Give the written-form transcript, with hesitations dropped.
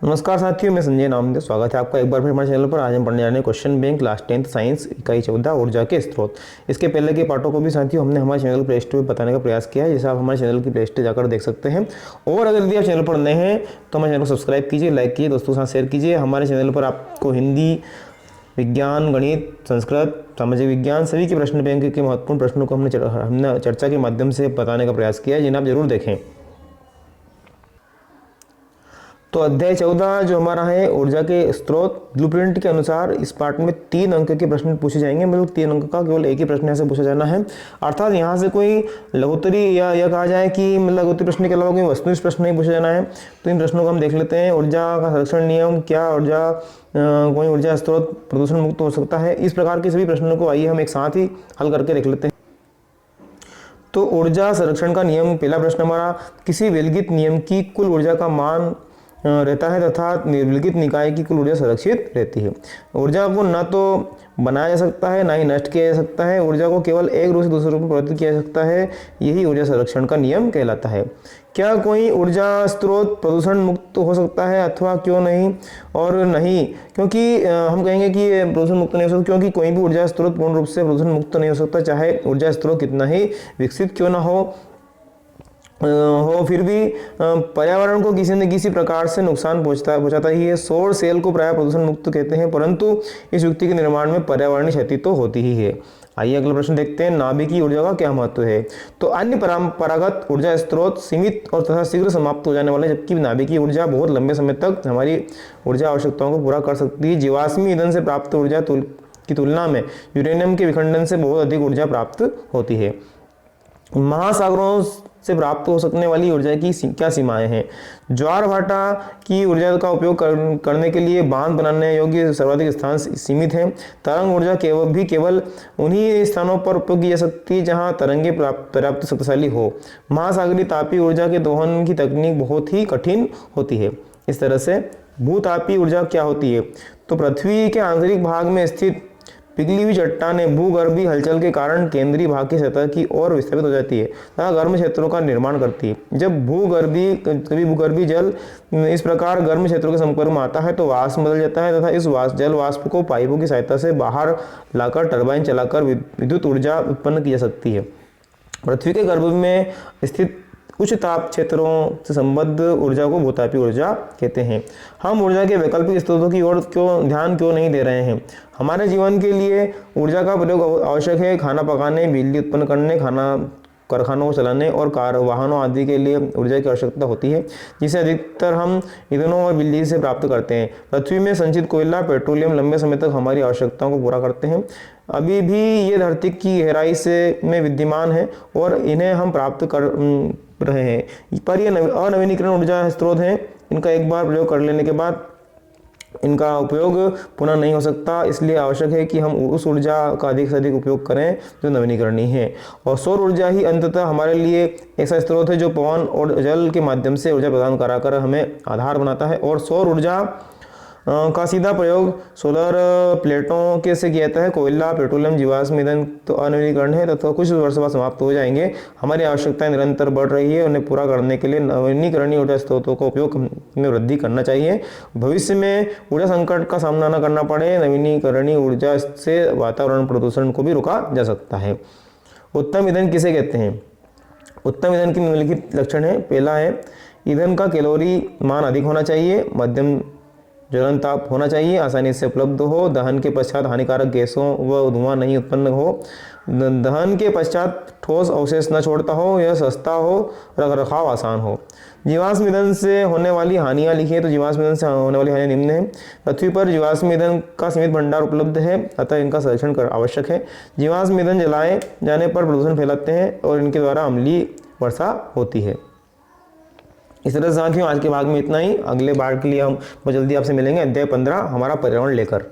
नमस्कार साथियों, मैं संजय नामदेव। स्वागत है आपका एक बार फिर हमारे चैनल पर। आज हम पढ़ने जा रहे हैं question bank class 10th science इकाई 14 ऊर्जा के स्रोत। इसके पहले के पार्टों को भी साथियों हमने हमारे चैनल प्ले स्टोर पर बताने का प्रयास किया है, जैसे आप हमारे चैनल की प्ले स्टोर जाकर देख सकते हैं। और अगर यदि आप चैनल पर नए हैं तो हमारे चैनल को सब्सक्राइब कीजिए, लाइक कीजिए, दोस्तों के साथ शेयर कीजिए। हमारे चैनल पर आपको हिंदी, विज्ञान, गणित, संस्कृत, सामाजिक विज्ञान सभी के प्रश्न बैंक के महत्वपूर्ण प्रश्नों को हमने चर्चा के माध्यम से बताने का प्रयास किया है, जिन्हें आप जरूर देखें। तो अध्याय 14 जो हमारा है ऊर्जा के स्रोत, ब्लूप्रिंट के अनुसार इस पार्ट में 3 अंक के प्रश्न पूछे जाएंगे। मतलब 3 अंक का केवल एक ही प्रश्न यहाँ से पूछा जाना है। अर्थात यहाँ से कोई लघुत्तरी या यह कहा जाए कि लघुत्तरी प्रश्न के अलावा कोई वस्तुनिष्ठ प्रश्न नहीं पूछा जाना है। तो इन प्रश्नों को हम देख लेते हैं। ऊर्जा का संरक्षण नियम, क्या कोई ऊर्जा स्रोत प्रदूषण मुक्त हो सकता है, इस प्रकार के सभी प्रश्नों को आइए हम एक साथ ही हल करके देख लेते हैं। तो ऊर्जा संरक्षण का नियम, पहला प्रश्न हमारा, किसी विलगित नियम की कुल ऊर्जा का मान रहता है तथा विलगित निकाय की कुल ऊर्जा सुरक्षित रहती है। ऊर्जा को न तो बनाया जा सकता है, ना ही नष्ट किया जा सकता है। ऊर्जा को केवल एक रूप से दूसरे रूप में परिवर्तित किया जा सकता है। यही ऊर्जा संरक्षण का नियम कहलाता है। क्या कोई ऊर्जा स्रोत प्रदूषण मुक्त हो सकता है अथवा क्यों नहीं? और नहीं, क्योंकि हम कहेंगे कि प्रदूषण मुक्त नहीं हो सकता, क्योंकि कोई भी ऊर्जा स्रोत पूर्ण रूप से प्रदूषण मुक्त नहीं हो सकता, चाहे ऊर्जा स्रोत कितना ही विकसित क्यों ना हो। फिर भी पर्यावरण को किसी न किसी प्रकार से नुकसान पहुंचाता ही है। सौर सेल को प्रायः प्रदूषण मुक्त कहते हैं, परंतु इस युक्ति के निर्माण में पर्यावरणीय क्षति तो होती ही है। आइए अगला प्रश्न देखते हैं, नाभिकीय ऊर्जा का क्या महत्व है? तो अन्य परंपरागत ऊर्जा स्रोत सीमित और तथा शीघ्र समाप्त हो जाने वाले, जबकि नाभिकीय ऊर्जा बहुत लंबे समय तक हमारी ऊर्जा आवश्यकताओं को पूरा कर सकती है। जीवाश्मी ईंधन से प्राप्त ऊर्जा की तुलना में यूरेनियम के विखंडन से बहुत अधिक ऊर्जा प्राप्त होती है। महासागरों से प्राप्त हो सकने वाली ऊर्जा की क्या सीमाएं हैं? ज्वार भाटा की ऊर्जा का उपयोग करने के लिए बांध बनाने योग्य सर्वाधिक स्थान सीमित हैं। तरंग ऊर्जा केवल उन्हीं स्थानों पर उपयोग की जा सकती है जहां तरंगे पर्याप्त शक्तिशाली हो। महासागरीय तापीय ऊर्जा के दोहन की तकनीक बहुत ही कठिन होती है। इस तरह से भूतापीय ऊर्जा क्या होती है? तो पृथ्वी के आंतरिक भाग में स्थित पिघली हुई चट्टानें भूगर्भीय हलचल के कारण केंद्रीय भाग की सतह की ओर विस्थापित हो जाती है तथा गर्म क्षेत्रों का निर्माण करती है। जब भूगर्भीय जल इस प्रकार गर्म क्षेत्रों के संपर्क में आता है तो वाष्प बदल जाता है तथा इस जल वाष्प को पाइपों की सहायता से बाहर लाकर टरबाइन चलाकर विद्युत ऊर्जा उत्पन्न की जा सकती है। पृथ्वी के गर्भ में स्थित उच्च ताप क्षेत्रों से संबद्ध ऊर्जा को भूतापीय ऊर्जा कहते हैं। हम ऊर्जा के वैकल्पिक स्रोतों की ओर ध्यान क्यों नहीं दे रहे हैं? हमारे जीवन के लिए ऊर्जा का प्रयोग आवश्यक है। खाना पकाने, बिजली उत्पन्न करने, कारखानों को चलाने और वाहनों आदि के लिए ऊर्जा की आवश्यकता होती है, जिसे अधिकतर हम ईंधनों और बिजली से प्राप्त करते हैं। पृथ्वी में संचित कोयला, पेट्रोलियम लंबे समय तक हमारी आवश्यकताओं को पूरा करते हैं। अभी भी ये धरती की गहराई में विद्यमान है और इन्हें हम प्राप्त कर रहे हैं, पर ये अनवीनीकरण ऊर्जा स्रोत हैं। इनका एक बार प्रयोग कर लेने के बाद इनका उपयोग पुनः नहीं हो सकता। इसलिए आवश्यक है कि हम उस ऊर्जा का अधिक से अधिक उपयोग करें जो नवीनीकरणीय है। और सौर ऊर्जा ही अंततः हमारे लिए ऐसा स्रोत है जो पवन और जल के माध्यम से ऊर्जा प्रदान कराकर हमें आधार बनाता है। और सौर ऊर्जा का सीधा प्रयोग सोलर प्लेटों के से किया जाता है। कोयला, पेट्रोलियम, जीवाश्म ईंधन तो अनवीनीकरण है तथा कुछ वर्ष बाद समाप्त हो जाएंगे। हमारी आवश्यकताएं निरंतर बढ़ रही है, उन्हें पूरा करने के लिए नवीनीकरणीय ऊर्जा स्रोतों का उपयोग में वृद्धि करना चाहिए। भविष्य में ऊर्जा संकट का सामना न करना पड़े, नवीनीकरणीय ऊर्जा से वातावरण प्रदूषण को भी रोका जा सकता है। उत्तम ईंधन किसे कहते हैं? उत्तम ईंधन के निम्नलिखित लक्षण है। पहला है, ईंधन का कैलोरी मान अधिक होना चाहिए, मध्यम ज्वलन ताप होना चाहिए, आसानी से उपलब्ध हो, दहन के पश्चात हानिकारक गैसों व धुआं नहीं उत्पन्न हो, दहन के पश्चात ठोस अवशेष न छोड़ता हो, यह सस्ता हो, रखरखाव आसान हो। जीवाश्म ईंधन से होने वाली हानियां लिखी है। तो जीवाश्म ईंधन से होने वाली हानियां निम्न है। पृथ्वी पर जीवाश्म ईंधन का सीमित भंडार उपलब्ध है, अतः इनका संरक्षण आवश्यक है। जीवाश्म ईंधन जलाए जाने पर प्रदूषण फैलाते हैं और इनके द्वारा अम्लीय वर्षा होती है। इस तरह से साथियों आज के भाग में इतना ही। अगले भाग के लिए हम बहुत जल्दी आपसे मिलेंगे, अध्याय 15 हमारा पर्यावरण लेकर।